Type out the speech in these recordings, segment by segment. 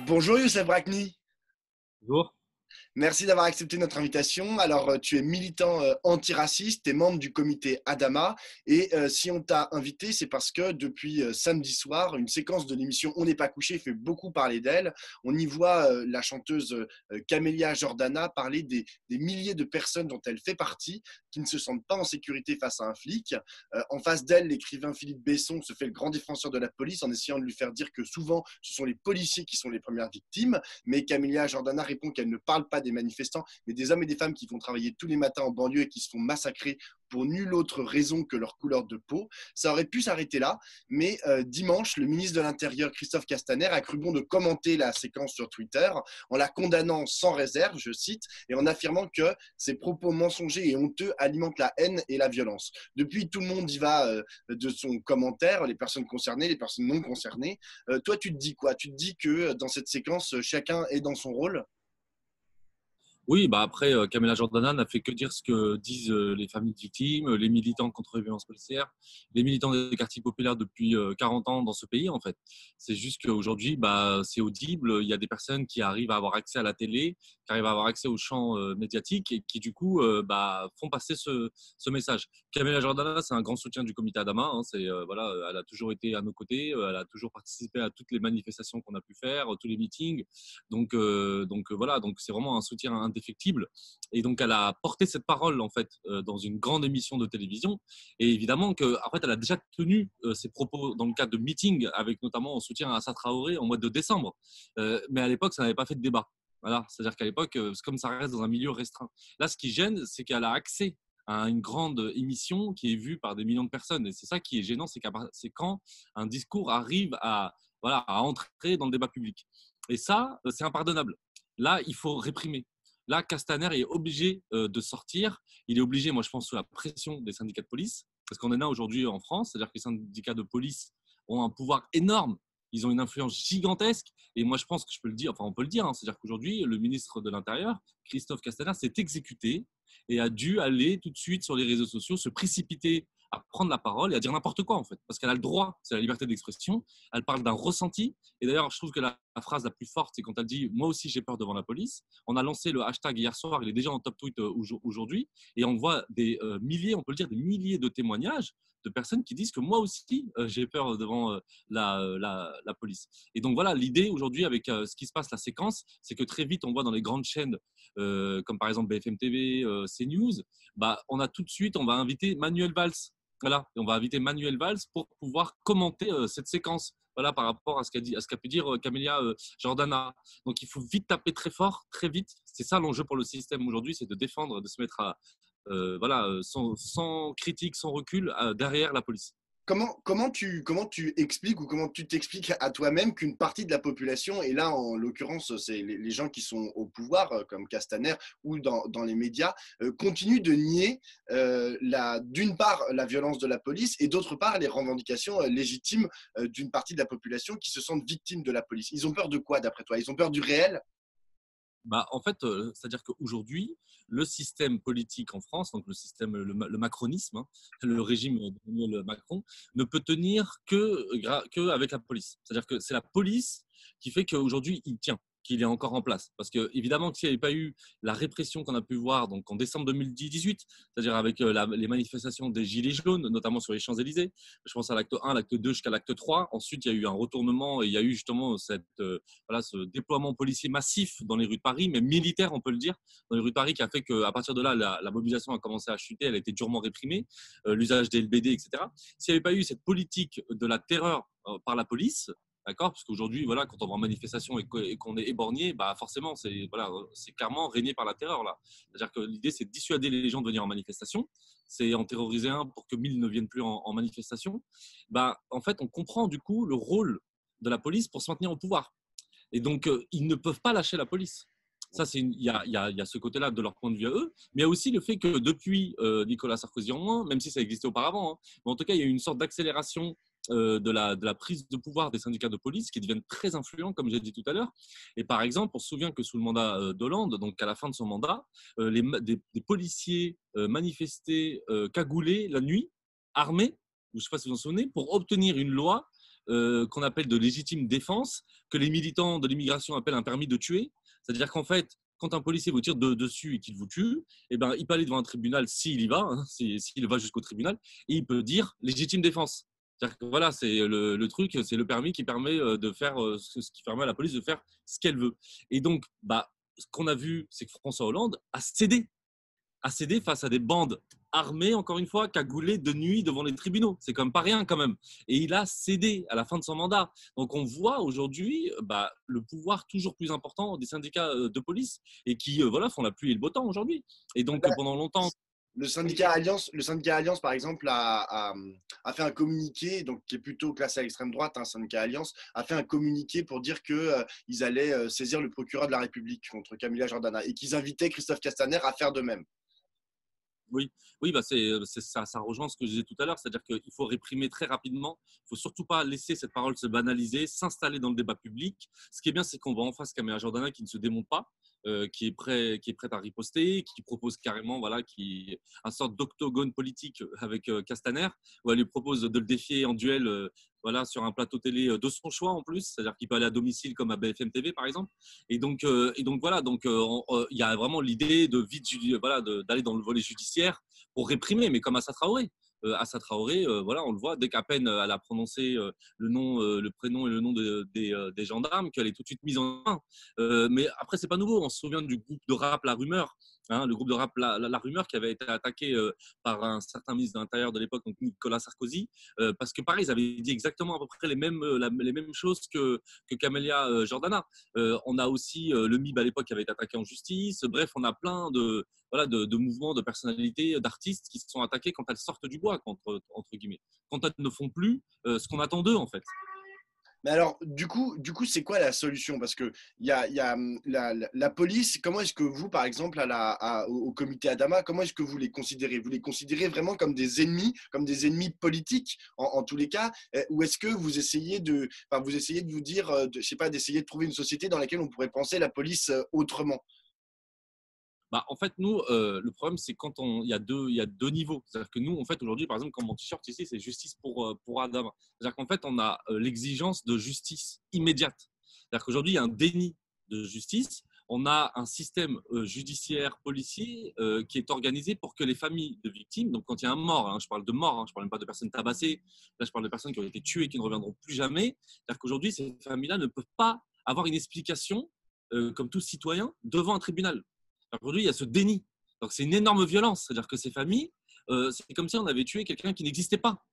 Bonjour Youssef Brakni, Bonjour. merci d'avoir accepté notre invitation. Alors, tu es militant antiraciste, tu es membre du comité Adama et si on t'a invité, c'est parce que depuis samedi soir, une séquence de l'émission On n'est pas couché fait beaucoup parler d'elle. On y voit la chanteuse Camélia Jordana parler des milliers de personnes dont elle fait partie qui ne se sentent pas en sécurité face à un flic. En face d'elle, l'écrivain Philippe Besson se fait le grand défenseur de la police en essayant de lui faire dire que souvent, ce sont les policiers qui sont les premières victimes. Mais Camélia Jordana répond qu'elle ne parle pas des manifestants, mais des hommes et des femmes qui vont travailler tous les matins en banlieue et qui se font massacrer pour nulle autre raison que leur couleur de peau. Ça aurait pu s'arrêter là, mais dimanche, le ministre de l'Intérieur, Christophe Castaner, a cru bon de commenter la séquence sur Twitter en la condamnant sans réserve, je cite, et en affirmant que ses propos mensongers et honteux alimentent la haine et la violence. Depuis, tout le monde y va de son commentaire, les personnes concernées, les personnes non concernées. Toi, tu te dis quoi? Tu te dis que dans cette séquence, chacun est dans son rôle? Oui, bah après, Camélia Jordana n'a fait que dire ce que disent les familles de victimes, les militants contre les violences policières, les militants des quartiers populaires depuis 40 ans dans ce pays, en fait. C'est juste qu'aujourd'hui, bah, c'est audible. Il y a des personnes qui arrivent à avoir accès à la télé, qui arrivent à avoir accès aux champs médiatiques et qui, du coup, bah, font passer ce message. Camélia Jordana, c'est un grand soutien du comité Adama. Hein, voilà, elle a toujours été à nos côtés, elle a toujours participé à toutes les manifestations qu'on a pu faire, tous les meetings. Voilà, donc c'est vraiment un soutien indéfectible. Et donc elle a porté cette parole en fait dans une grande émission de télévision. Et évidemment que en fait elle a déjà tenu ses propos dans le cadre de meetings avec notamment en soutien à Assa Traoré en mois de décembre. Mais à l'époque ça n'avait pas fait de débat. Voilà, c'est-à-dire qu'à l'époque, comme ça reste dans un milieu restreint. Là, ce qui gêne, c'est qu'elle a accès à une grande émission qui est vue par des millions de personnes. Et c'est ça qui est gênant, c'est quand un discours arrive à entrer dans le débat public. Et ça, c'est impardonnable. Là, il faut réprimer. Là, Castaner est obligé de sortir. Il est obligé, moi je pense, sous la pression des syndicats de police, parce qu'on en a aujourd'hui en France, c'est-à-dire que les syndicats de police ont un pouvoir énorme. Ils ont une influence gigantesque. Et moi, je pense que je peux le dire, enfin, on peut le dire, hein, c'est-à-dire qu'aujourd'hui, le ministre de l'Intérieur, Christophe Castaner, s'est exécuté et a dû aller tout de suite sur les réseaux sociaux, se précipiter à prendre la parole et à dire n'importe quoi, en fait, parce qu'elle a le droit, c'est la liberté d'expression. Elle parle d'un ressenti. Et d'ailleurs, je trouve que la phrase la plus forte, c'est quand elle dit moi aussi j'ai peur devant la police. On a lancé le hashtag hier soir, il est déjà en top tweet aujourd'hui, et on voit des milliers, on peut le dire, des milliers de témoignages de personnes qui disent que moi aussi j'ai peur devant la police. Et donc voilà, l'idée aujourd'hui avec ce qui se passe, la séquence, c'est que très vite on voit dans les grandes chaînes comme par exemple BFM TV, CNews, bah, on a tout de suite, on va inviter Manuel Valls. Voilà, et on va inviter Manuel Valls pour pouvoir commenter cette séquence. Voilà, par rapport à ce qu'a pu dire Camélia Jordana. Donc il faut vite taper très fort, très vite. C'est ça l'enjeu pour le système aujourd'hui, c'est de défendre, de se mettre sans critique, sans recul, derrière la police. Comment tu expliques ou comment tu t'expliques à toi-même qu'une partie de la population, et là en l'occurrence c'est les gens qui sont au pouvoir comme Castaner ou dans les médias, continuent de nier d'une part la violence de la police et d'autre part les revendications légitimes d'une partie de la population qui se sentent victimes de la police. Ils ont peur de quoi d'après toi? Ils ont peur du réel? Bah, en fait, c'est-à-dire qu'aujourd'hui, le système politique en France, donc le macronisme, hein, le régime d'Emmanuel Macron, ne peut tenir que avec la police. C'est-à-dire que c'est la police qui fait qu'aujourd'hui, il tient, qu'il est encore en place. Parce que, évidemment, que s'il n'y avait pas eu la répression qu'on a pu voir donc, en décembre 2018, c'est-à-dire avec les manifestations des Gilets jaunes, notamment sur les Champs-Élysées, je pense à l'acte 1, l'acte 2 jusqu'à l'acte 3. Ensuite, il y a eu un retournement et il y a eu justement ce déploiement policier massif dans les rues de Paris, même militaire, on peut le dire, dans les rues de Paris, qui a fait qu'à partir de là, la mobilisation a commencé à chuter, elle a été durement réprimée, l'usage des LBD, etc. S'il n'y avait pas eu cette politique de la terreur par la police, d'accord, parce qu'aujourd'hui, voilà, quand on va en manifestation et qu'on est éborgné, bah forcément, c'est clairement régné par la terreur là. C'est-à-dire que l'idée, c'est de dissuader les gens de venir en manifestation, c'est en terroriser un pour que 1000 ne viennent plus en manifestation. Bah, en fait, on comprend du coup le rôle de la police pour se maintenir au pouvoir. Et donc, ils ne peuvent pas lâcher la police. Ça, il y a ce côté-là de leur point de vue à eux, mais il y a aussi le fait que depuis Nicolas Sarkozy en moins, même si ça existait auparavant, hein, mais en tout cas, il y a eu une sorte d'accélération de la prise de pouvoir des syndicats de police qui deviennent très influents, comme j'ai dit tout à l'heure. Et par exemple, on se souvient que sous le mandat d'Hollande, donc à la fin de son mandat, des policiers manifestaient cagoulés la nuit, armés, je ne sais pas si vous vous en souvenez, pour obtenir une loi qu'on appelle de légitime défense, que les militants de l'immigration appellent un permis de tuer. C'est-à-dire qu'en fait, quand un policier vous tire dessus et qu'il vous tue, eh ben, il peut aller devant un tribunal s'il y va, hein, s'il va jusqu'au tribunal, et il peut dire légitime défense. C'est-à-dire que voilà, c'est le truc, c'est le permis qui permet de faire ce qui permet à la police de faire ce qu'elle veut. Et donc, bah, ce qu'on a vu, c'est que François Hollande a cédé face à des bandes armées, encore une fois, cagoulées de nuit devant les tribunaux. C'est quand même pas rien quand même. Et il a cédé à la fin de son mandat. Donc on voit aujourd'hui le pouvoir toujours plus important des syndicats de police et qui voilà, font la pluie et le beau temps aujourd'hui. Et donc pendant longtemps… Le syndicat Alliance, par exemple, a fait un communiqué, donc, qui est plutôt classé à l'extrême droite, hein, syndicat Alliance, a fait un communiqué pour dire qu'ils allaient saisir le procureur de la République contre Camilla Jordana et qu'ils invitaient Christophe Castaner à faire de même. Oui, oui, ça, ça rejoint ce que je disais tout à l'heure, c'est-à-dire qu'il faut réprimer très rapidement, il ne faut surtout pas laisser cette parole se banaliser, s'installer dans le débat public. Ce qui est bien, c'est qu'on voit en face Camélia Jordana qui ne se démonte pas, qui est prête à riposter, qui propose carrément une sorte d'octogone politique avec Castaner, où elle lui propose de le défier en duel voilà, sur un plateau télé de son choix en plus, c'est-à-dire qu'il peut aller à domicile comme à BFM TV par exemple. Et donc voilà, il y a vraiment l'idée de voilà, d'aller dans le volet judiciaire pour réprimer, mais comme Assa Traoré. Assa Traoré, voilà, on le voit, dès qu'à peine elle a prononcé le prénom et le nom des gendarmes, qu'elle est tout de suite mise en main. Mais après, c'est pas nouveau. On se souvient du groupe de rap La Rumeur, hein, le groupe de rap La Rumeur qui avait été attaqué par un certain ministre de l'Intérieur de l'époque, donc Nicolas Sarkozy, parce que pareil, ils avaient dit exactement à peu près les mêmes choses que Camélia Jordana. On a aussi le MIB à l'époque qui avait été attaqué en justice. Bref, on a plein de mouvements, de personnalités, d'artistes qui se sont attaqués quand elles sortent du bois, entre guillemets. Quand elles ne font plus ce qu'on attend d'eux, en fait. Mais alors, du coup, c'est quoi la solution? Parce que la police, comment est-ce que vous, par exemple, au comité Adama, comment est-ce que vous les considérez? Vous les considérez vraiment comme des ennemis politiques, en tous les cas? Ou est-ce que vous essayez vous essayez de vous dire, je sais pas, d'essayer de trouver une société dans laquelle on pourrait penser la police autrement? En fait, nous, le problème, c'est il y a deux niveaux. C'est-à-dire que nous, en fait, aujourd'hui, par exemple, comme mon t-shirt ici, c'est justice pour Adam. C'est-à-dire qu'en fait, on a l'exigence de justice immédiate. C'est-à-dire qu'aujourd'hui, il y a un déni de justice. On a un système judiciaire, policier, qui est organisé pour que les familles de victimes, donc quand il y a un mort, hein, je parle de mort, hein, je ne parle même pas de personnes tabassées, là, je parle de personnes qui ont été tuées et qui ne reviendront plus jamais. C'est-à-dire qu'aujourd'hui, ces familles-là ne peuvent pas avoir une explication, comme tout citoyen, devant un tribunal. Aujourd'hui, il y a ce déni. Donc, c'est une énorme violence. C'est-à-dire que ces familles, c'est comme si on avait tué quelqu'un qui n'existait pas.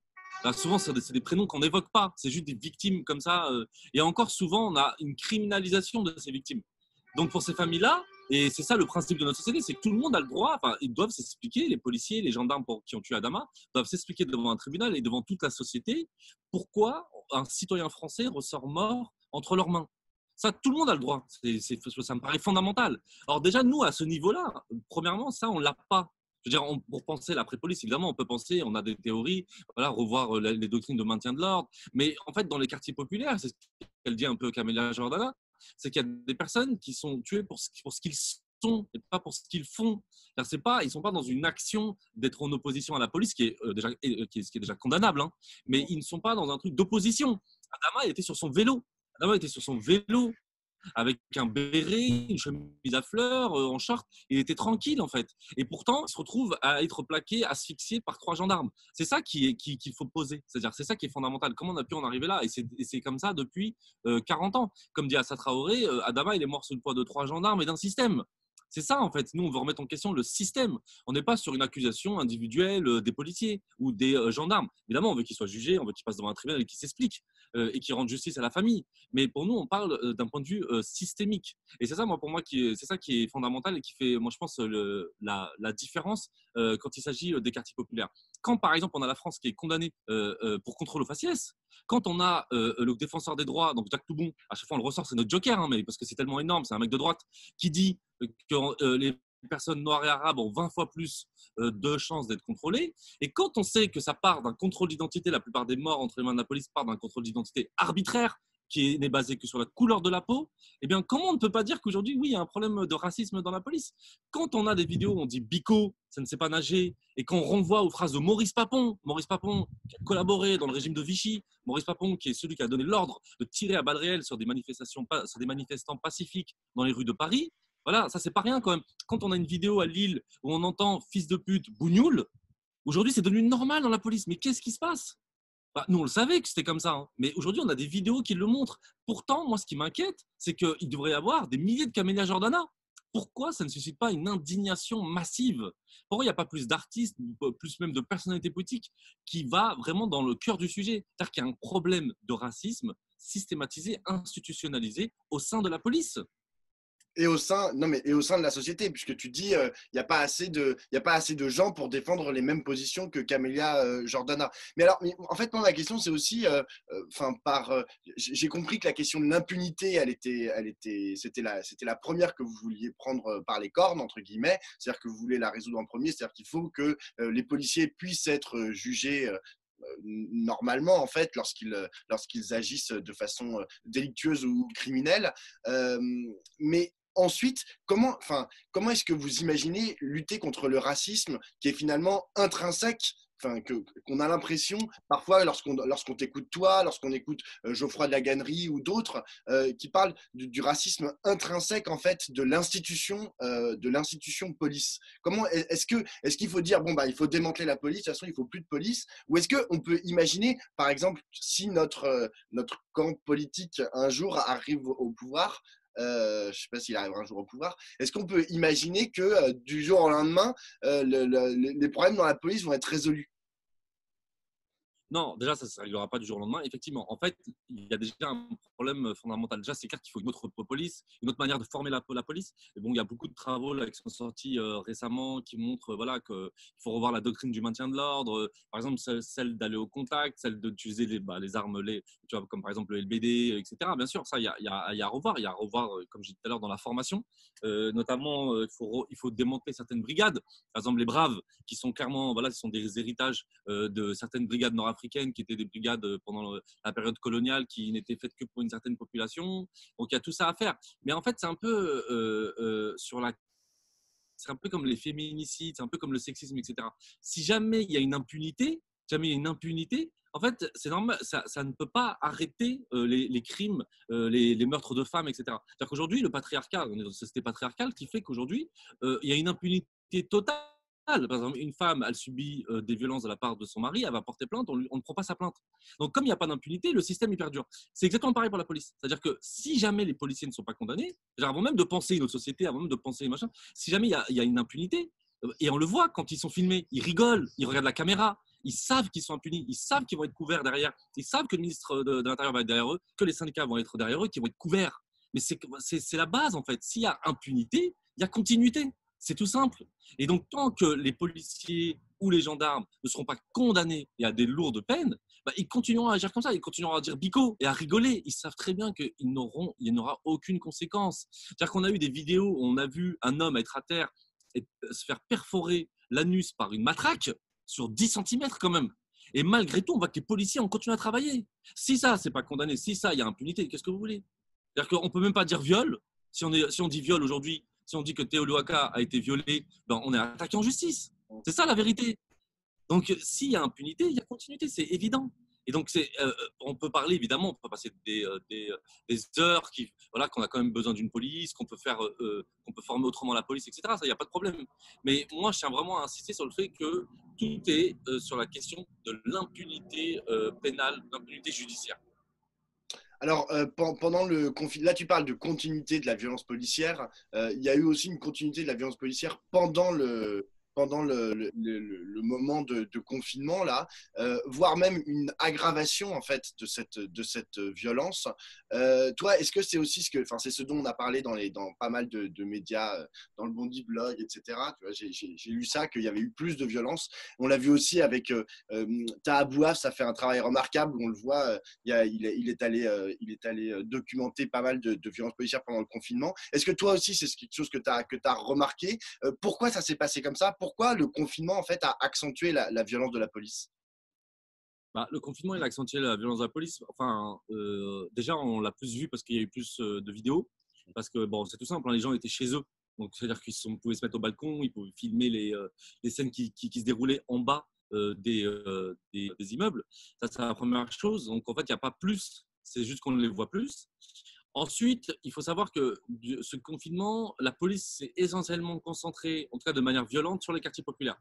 Là, souvent, c'est des prénoms qu'on n'évoque pas. C'est juste des victimes comme ça. Et encore souvent, on a une criminalisation de ces victimes. Donc, pour ces familles-là, et c'est ça le principe de notre société, c'est que tout le monde a le droit, enfin, ils doivent s'expliquer, les policiers, les gendarmes qui ont tué Adama, doivent s'expliquer devant un tribunal et devant toute la société pourquoi un citoyen français ressort mort entre leurs mains. Ça, tout le monde a le droit. Ça me paraît fondamental. Alors déjà, nous, à ce niveau-là, premièrement, ça, on ne l'a pas. Je veux dire, pour penser l'après-police, évidemment, on peut penser, on a des théories, voilà, revoir les doctrines de maintien de l'ordre. Mais en fait, dans les quartiers populaires, c'est ce qu'elle dit un peu Camélia Jordana, c'est qu'il y a des personnes qui sont tuées pour ce qu'ils sont et pas pour ce qu'ils font. Ils ne sont pas dans une action d'être en opposition à la police, qui est, qui est déjà condamnable, hein, mais ils ne sont pas dans un truc d'opposition. Adama était sur son vélo. Adama était sur son vélo avec un béret, une chemise à fleurs, en short. Il était tranquille, en fait. Et pourtant, il se retrouve à être plaqué, asphyxié par 3 gendarmes. C'est ça qu'il faut poser. C'est-à-dire, c'est ça qui est fondamental. Comment on a pu en arriver là? Et c'est comme ça depuis 40 ans. Comme dit Assa Traoré, Adama, il est mort sous le poids de 3 gendarmes et d'un système. C'est ça, en fait. Nous, on veut remettre en question le système. On n'est pas sur une accusation individuelle des policiers ou des gendarmes. Évidemment, on veut qu'ils soient jugés, on veut qu'ils passent devant un tribunal et qu'ils s'expliquent et qu'ils rendent justice à la famille. Mais pour nous, on parle d'un point de vue systémique. Et c'est ça, pour moi, c'est ça qui est fondamental et qui fait, moi, je pense, la différence quand il s'agit des quartiers populaires. Quand, par exemple, on a la France qui est condamnée pour contrôle au faciès, quand on a le défenseur des droits, donc Jacques Toubon, à chaque fois on le ressort, c'est notre joker, hein, mais parce que c'est tellement énorme, c'est un mec de droite, qui dit que les personnes noires et arabes ont 20 fois plus de chances d'être contrôlées. Et quand on sait que ça part d'un contrôle d'identité, la plupart des morts entre les mains de la police partent d'un contrôle d'identité arbitraire, qui n'est basé que sur la couleur de la peau, eh bien, comment on ne peut pas dire qu'aujourd'hui, oui, il y a un problème de racisme dans la police? Quand on a des vidéos où on dit Bico, ça ne sait pas nager, et qu'on renvoie aux phrases de Maurice Papon qui a collaboré dans le régime de Vichy, Maurice Papon qui est celui qui a donné l'ordre de tirer à balles réelles sur des manifestants pacifiques dans les rues de Paris, voilà, ça c'est pas rien quand même. Quand on a une vidéo à Lille où on entend fils de pute, bougnoule, aujourd'hui c'est devenu normal dans la police. Mais qu'est-ce qui se passe? Bah, nous, on le savait que c'était comme ça, hein. Mais aujourd'hui, on a des vidéos qui le montrent. Pourtant, moi, ce qui m'inquiète, c'est qu'il devrait y avoir des milliers de Camélia Jordana. Pourquoi ça ne suscite pas une indignation massive? Pourquoi il n'y a pas plus d'artistes, plus même de personnalités politiques qui va vraiment dans le cœur du sujet? C'est-à-dire qu'il y a un problème de racisme systématisé, institutionnalisé au sein de la police. Et au sein, non mais, et au sein de la société, puisque tu dis, il n'y a pas assez de gens pour défendre les mêmes positions que Camélia Jordana. Mais alors, en fait, moi, ma question, c'est aussi, j'ai compris que la question de l'impunité, c'était la première que vous vouliez prendre par les cornes, entre guillemets. C'est-à-dire que vous voulez la résoudre en premier. C'est-à-dire qu'il faut que les policiers puissent être jugés normalement en fait lorsqu'ils agissent de façon délictueuse ou criminelle. Mais ensuite, comment est-ce que vous imaginez lutter contre le racisme qui est finalement intrinsèque, qu'on a l'impression, parfois, lorsqu'on t'écoute toi, lorsqu'on écoute Geoffroy de la Gannerie ou d'autres, qui parlent du racisme intrinsèque, en fait, de l'institution police. Est-ce qu'il faut dire, bon, bah, il faut démanteler la police, de toute façon, il ne faut plus de police, ou est-ce qu'on peut imaginer, par exemple, si notre camp politique un jour arrive au pouvoir, je ne sais pas s'il arrivera un jour au pouvoir. Est-ce qu'on peut imaginer que du jour au lendemain, les problèmes dans la police vont être résolus? Non, déjà, ça ne s'arrivera pas du jour au lendemain. Effectivement, en fait, il y a déjà un problème fondamental. Déjà, c'est clair qu'il faut une autre police, une autre manière de former la police. Et bon, il y a beaucoup de travaux là, qui sont sortis récemment qui montrent voilà, qu'il faut revoir la doctrine du maintien de l'ordre. Par exemple, celle d'aller au contact, celle d'utiliser les armes, tu vois, comme par exemple le LBD, etc. Bien sûr, ça, il y a à revoir. Il y a à revoir, comme j'ai dit tout à l'heure, dans la formation. Notamment, il faut démanteler certaines brigades. Par exemple, les Braves, qui sont clairement, voilà, ce sont des héritages de certaines brigades nord-africaines qui étaient des brigades pendant la période coloniale qui n'étaient faites que pour une certaine population. Donc il y a tout ça à faire. Mais en fait, c'est un peu c'est un peu comme les féminicides, c'est un peu comme le sexisme, etc. Si jamais il y a une impunité, en fait, c'est normal, ça ne peut pas arrêter les crimes, les meurtres de femmes, etc. C'est-à-dire qu'aujourd'hui, le patriarcat, on est dans une société patriarcale qui fait qu'aujourd'hui, il y a une impunité totale. Par exemple, une femme, elle subit des violences de la part de son mari, elle va porter plainte, on ne prend pas sa plainte. Donc, comme il n'y a pas d'impunité, le système, il perdure. C'est exactement pareil pour la police. C'est-à-dire que si jamais les policiers ne sont pas condamnés, avant même de penser une autre société, avant même de penser machin, si jamais il y a une impunité, et on le voit quand ils sont filmés, ils rigolent, ils regardent la caméra, ils savent qu'ils sont impunis, ils savent qu'ils vont être couverts derrière, ils savent que le ministre de l'Intérieur va être derrière eux, que les syndicats vont être derrière eux, qu'ils vont être couverts. Mais c'est la base, en fait. S'il y a impunité, il y a continuité. C'est tout simple. Et donc, tant que les policiers ou les gendarmes ne seront pas condamnés et à des lourdes peines, bah, ils continueront à agir comme ça, ils continueront à dire bico et à rigoler. Ils savent très bien qu'il n'y aura aucune conséquence. C'est-à-dire qu'on a eu des vidéos où on a vu un homme être à terre et se faire perforer l'anus par une matraque sur 10 centimètres quand même. Et malgré tout, on voit que les policiers ont continué à travailler. Si ça, c'est pas condamné, si ça, il y a impunité, qu'est-ce que vous voulez? C'est-à-dire qu'on ne peut même pas dire viol. Si on dit viol aujourd'hui, si on dit que Théo Loaka a été violé, ben on est attaqué en justice. C'est ça la vérité. Donc, s'il y a impunité, il y a continuité, c'est évident. Et donc, on peut parler, évidemment, on peut passer des heures voilà, qu'on a quand même besoin d'une police, qu'on peut former autrement la police, etc. Ça, il n'y a pas de problème. Mais moi, je tiens vraiment à insister sur le fait que tout est sur la question de l'impunité pénale, l'impunité judiciaire. Alors, pendant le confinement, là tu parles de continuité de la violence policière. Il y a eu aussi une continuité de la violence policière pendant le moment de confinement, là, voire même une aggravation en fait de cette violence. Toi, est-ce que c'est aussi c'est ce dont on a parlé dans pas mal de médias, dans le Bondi Blog, etc. Tu vois, j'ai lu ça, qu'il y avait eu plus de violence. On l'a vu aussi avec Taha Bouaf, ça fait un travail remarquable, on le voit, il est allé documenter pas mal de violences policières pendant le confinement. Est-ce que toi aussi, c'est quelque chose que tu as remarqué? Pourquoi ça s'est passé comme ça? Pourquoi le confinement en fait a accentué la violence de la police? Bah, le confinement, il a accentué la violence de la police. Enfin, déjà, on l'a plus vu parce qu'il y a eu plus de vidéos. Parce que, bon, c'est tout simple, hein, les gens étaient chez eux. Donc, c'est-à-dire pouvaient se mettre au balcon, ils pouvaient filmer les scènes qui se déroulaient en bas des immeubles. Ça, c'est la première chose. Donc, en fait, il n'y a pas plus. C'est juste qu'on ne les voit plus. Ensuite, il faut savoir que ce confinement, la police s'est essentiellement concentrée, en tout cas de manière violente, sur les quartiers populaires.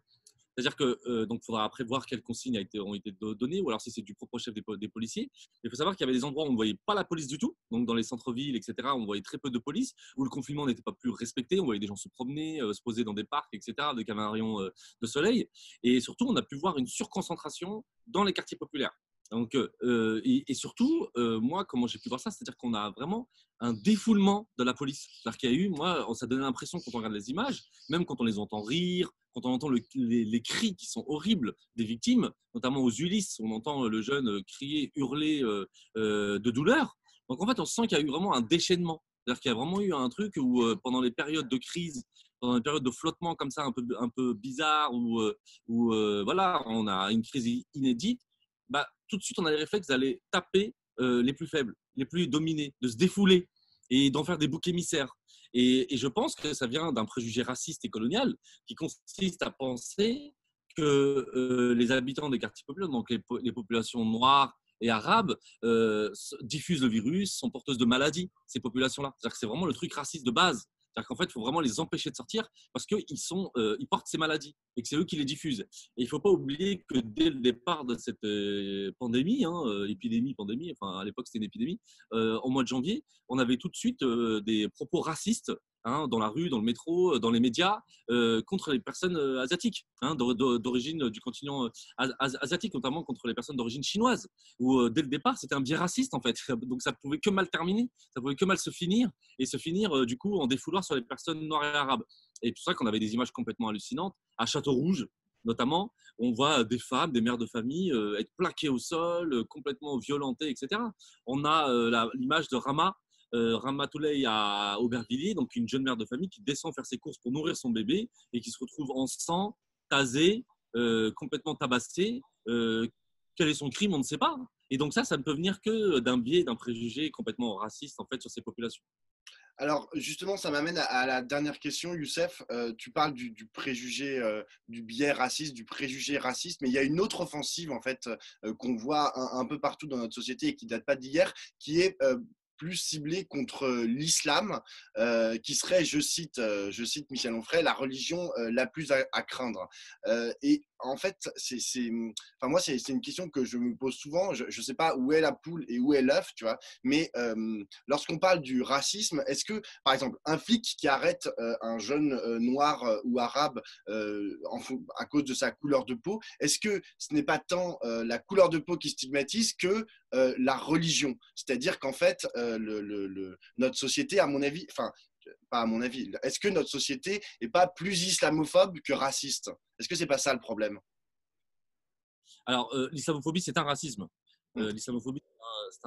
C'est-à-dire que donc, il faudra après voir quelles consignes ont été données, ou alors si c'est du propre chef des policiers. Il faut savoir qu'il y avait des endroits où on ne voyait pas la police du tout, donc dans les centres-villes, etc., on voyait très peu de police, où le confinement n'était pas plus respecté, on voyait des gens se promener, se poser dans des parcs, etc., des caméras de soleil. Et surtout, on a pu voir une surconcentration dans les quartiers populaires. Donc, et surtout, moi, comment j'ai pu voir ça, c'est-à-dire qu'on a vraiment un défoulement de la police. C'est-à-dire qu'il y a eu, moi, ça donnait l'impression quand on regarde les images, même quand on les entend rire, quand on entend les cris qui sont horribles des victimes, notamment aux Ulysses, on entend le jeune crier, hurler de douleur. Donc en fait, on sent qu'il y a eu vraiment un déchaînement. C'est-à-dire qu'il y a vraiment eu un truc où pendant les périodes de crise, pendant les périodes de flottement comme ça, un peu bizarre, où voilà, on a une crise inédite, bah, tout de suite, on a les réflexes d'aller taper les plus faibles, les plus dominés, de se défouler et d'en faire des boucs émissaires. Et je pense que ça vient d'un préjugé raciste et colonial qui consiste à penser que les habitants des quartiers populaires, donc les populations noires et arabes, diffusent le virus, sont porteuses de maladies, ces populations-là. C'est-à-dire que c'est vraiment le truc raciste de base. C'est-à-dire qu'en fait, il faut vraiment les empêcher de sortir parce ils portent ces maladies et que c'est eux qui les diffusent. Et il ne faut pas oublier que dès le départ de cette pandémie, hein, pandémie, enfin à l'époque c'était une épidémie, au mois de janvier, on avait tout de suite des propos racistes, hein, dans la rue, dans le métro, dans les médias, contre les personnes asiatiques, hein, d'origine du continent asiatique, notamment contre les personnes d'origine chinoise, où dès le départ, c'était un biais raciste, en fait. Donc ça pouvait que mal terminer, ça pouvait que mal se finir, et se finir, du coup, en défouloir sur les personnes noires et arabes. Et c'est pour ça qu'on avait des images complètement hallucinantes. À Château-Rouge, notamment, on voit des femmes, des mères de famille être plaquées au sol, complètement violentées, etc. On a l'image de Ramatoulaye à Aubervilliers, donc une jeune mère de famille qui descend faire ses courses pour nourrir son bébé et qui se retrouve en sang, tasée, complètement tabassée. Quel est son crime, on ne sait pas. Et donc ça ne peut venir que d'un biais, d'un préjugé complètement raciste en fait sur ces populations. Alors, justement, ça m'amène à la dernière question, Youssef. Tu parles du préjugé, du biais raciste, du préjugé raciste, mais il y a une autre offensive, en fait, qu'on voit un peu partout dans notre société et qui date pas d'hier, qui est plus ciblée contre l'islam, qui serait, je cite Michel Onfray, la religion la plus à craindre. Et en fait, enfin, moi, c'est une question que je me pose souvent. Je ne sais pas où est la poule et où est l'œuf, tu vois, mais lorsqu'on parle du racisme, est-ce que, par exemple, un flic qui arrête un jeune noir ou arabe à cause de sa couleur de peau, est-ce que ce n'est pas tant la couleur de peau qui stigmatise que la religion? C'est-à-dire qu'en fait, notre société, à mon avis, enfin, pas à mon avis, est-ce que notre société n'est pas plus islamophobe que raciste? Est-ce que c'est pas ça le problème? Alors, l'islamophobie, c'est un racisme. L'islamophobie, c'est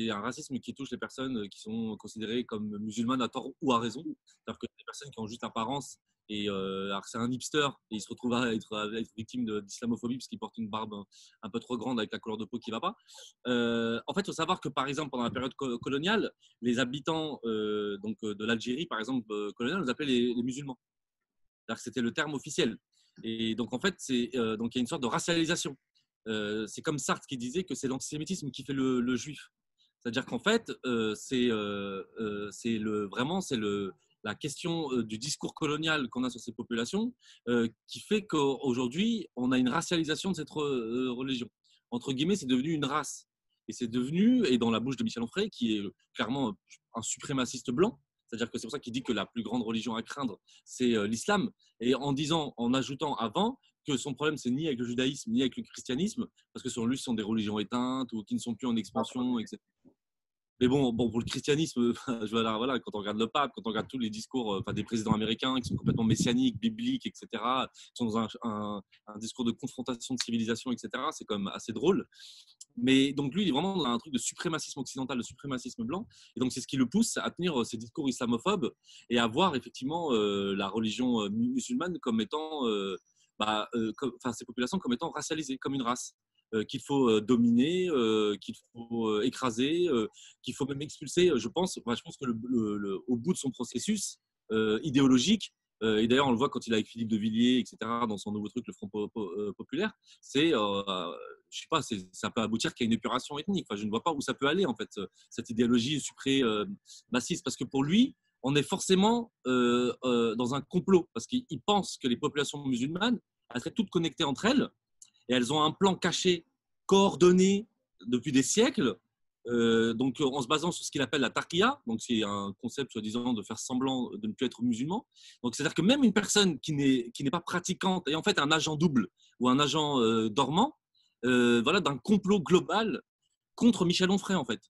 un racisme qui touche les personnes qui sont considérées comme musulmanes à tort ou à raison. C'est-à-dire que des personnes qui ont juste apparence et alors c'est un hipster et il se retrouve à être victime d'islamophobie parce qu'il porte une barbe un peu trop grande avec la couleur de peau qui ne va pas. En fait, il faut savoir que par exemple, pendant la période coloniale, les habitants de l'Algérie, par exemple, coloniale, nous appelaient les musulmans. C'est-à-dire que c'était le terme officiel. Et donc, en fait, donc il y a une sorte de racialisation. C'est comme Sartre qui disait que c'est l'antisémitisme qui fait le juif. C'est-à-dire qu'en fait, vraiment la question du discours colonial qu'on a sur ces populations qui fait qu'aujourd'hui, on a une racialisation de cette religion. Entre guillemets, c'est devenu une race. Et c'est devenu, et dans la bouche de Michel Onfray, qui est clairement un suprémaciste blanc, c'est-à-dire que c'est pour ça qu'il dit que la plus grande religion à craindre, c'est l'islam. Et en ajoutant avant que son problème, c'est ni avec le judaïsme, ni avec le christianisme, parce que selon lui, ce sont des religions éteintes ou qui ne sont plus en expansion, etc. Mais bon, pour le christianisme, voilà, quand on regarde le pape, quand on regarde tous les discours des présidents américains qui sont complètement messianiques, bibliques, etc., qui sont dans un discours de confrontation de civilisation, etc., c'est quand même assez drôle. Mais donc lui, il est vraiment dans un truc de suprémacisme occidental, de suprémacisme blanc. Et donc c'est ce qui le pousse à tenir ces discours islamophobes et à voir effectivement la religion musulmane comme étant, ces populations comme étant racialisées, comme une race. qu'il faut dominer, qu'il faut écraser, qu'il faut même expulser. Je pense que au bout de son processus idéologique, et d'ailleurs on le voit quand il est avec Philippe de Villiers, etc., dans son nouveau truc, le Front populaire, c'est, je sais pas, ça peut aboutir qu'à une épuration ethnique. Enfin, je ne vois pas où ça peut aller en fait, cette idéologie suprémaciste, parce que pour lui, on est forcément dans un complot, parce qu'il pense que les populations musulmanes, elles seraient toutes connectées entre elles, et elles ont un plan caché, coordonné depuis des siècles, donc en se basant sur ce qu'il appelle la taqiyya, donc c'est un concept soi-disant de faire semblant de ne plus être musulman. Donc c'est-à-dire que même une personne qui n'est pas pratiquante est en fait un agent double ou un agent dormant, voilà, d'un complot global contre Michel Onfray en fait.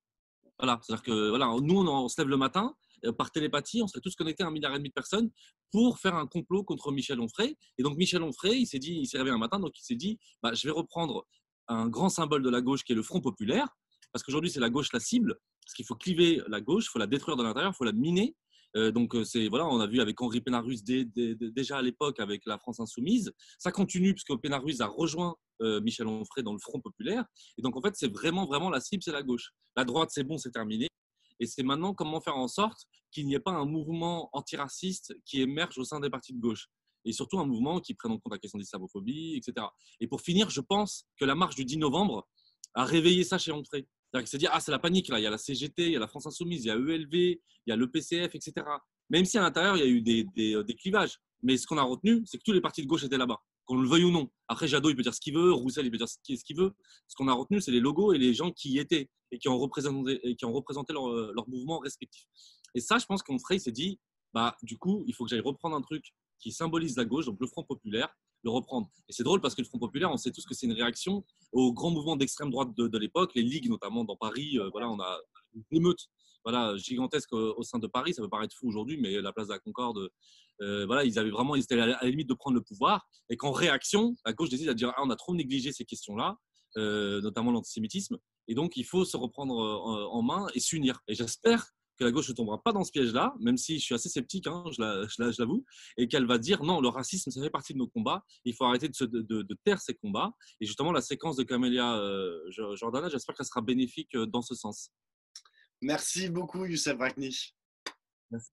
Voilà, c'est-à-dire que voilà, nous on se lève le matin par télépathie, on serait tous connectés à 1,5 milliard de personnes pour faire un complot contre Michel Onfray. Et donc Michel Onfray, il s'est réveillé un matin, donc il s'est dit, bah, je vais reprendre un grand symbole de la gauche qui est le Front populaire, parce qu'aujourd'hui c'est la gauche la cible, parce qu'il faut cliver la gauche, il faut la détruire de l'intérieur, il faut la miner. Donc c'est voilà, on a vu avec Henri Pénarus déjà à l'époque avec la France insoumise. Ça continue puisque Pénarus a rejoint Michel Onfray dans le Front populaire. Et donc en fait c'est vraiment la cible, c'est la gauche. La droite c'est bon, c'est terminé. Et c'est maintenant comment faire en sorte qu'il n'y ait pas un mouvement antiraciste qui émerge au sein des partis de gauche. Et surtout un mouvement qui prenne en compte la question de l'islamophobie, etc. Et pour finir, je pense que la marche du 10 novembre a réveillé ça chez Onfray. C'est-à-dire qu'il s'est dit, ah, c'est la panique là, il y a la CGT, il y a la France Insoumise, il y a ELV, il y a le PCF, etc. Même si à l'intérieur, il y a eu des clivages. Mais ce qu'on a retenu, c'est que tous les partis de gauche étaient là-bas, qu'on le veuille ou non. Après, Jadot, il peut dire ce qu'il veut, Roussel, il peut dire ce qu'il veut. Ce qu'on a retenu, c'est les logos et les gens qui y étaient et qui ont représenté leur mouvement respectif. Et ça, je pense qu'Onfray s'est dit, bah, du coup, il faut que j'aille reprendre un truc qui symbolise la gauche, donc le Front populaire, le reprendre. Et c'est drôle parce que le Front populaire, on sait tous que c'est une réaction aux grands mouvements d'extrême droite de l'époque, les ligues notamment dans Paris. Voilà, on a une émeute voilà, gigantesque au sein de Paris. Ça peut paraître fou aujourd'hui, mais la place de la Concorde, voilà, ils étaient à la limite de prendre le pouvoir. Et qu'en réaction, la gauche décide de dire ah, on a trop négligé ces questions-là, notamment l'antisémitisme. Et donc, il faut se reprendre en main et s'unir. Et j'espère que la gauche ne tombera pas dans ce piège-là, même si je suis assez sceptique, hein, je l'avoue, et qu'elle va dire non, le racisme, ça fait partie de nos combats, il faut arrêter de taire ces combats. Et justement, la séquence de Camélia Jordana, j'espère qu'elle sera bénéfique dans ce sens. Merci beaucoup, Youssef Rakni. Merci.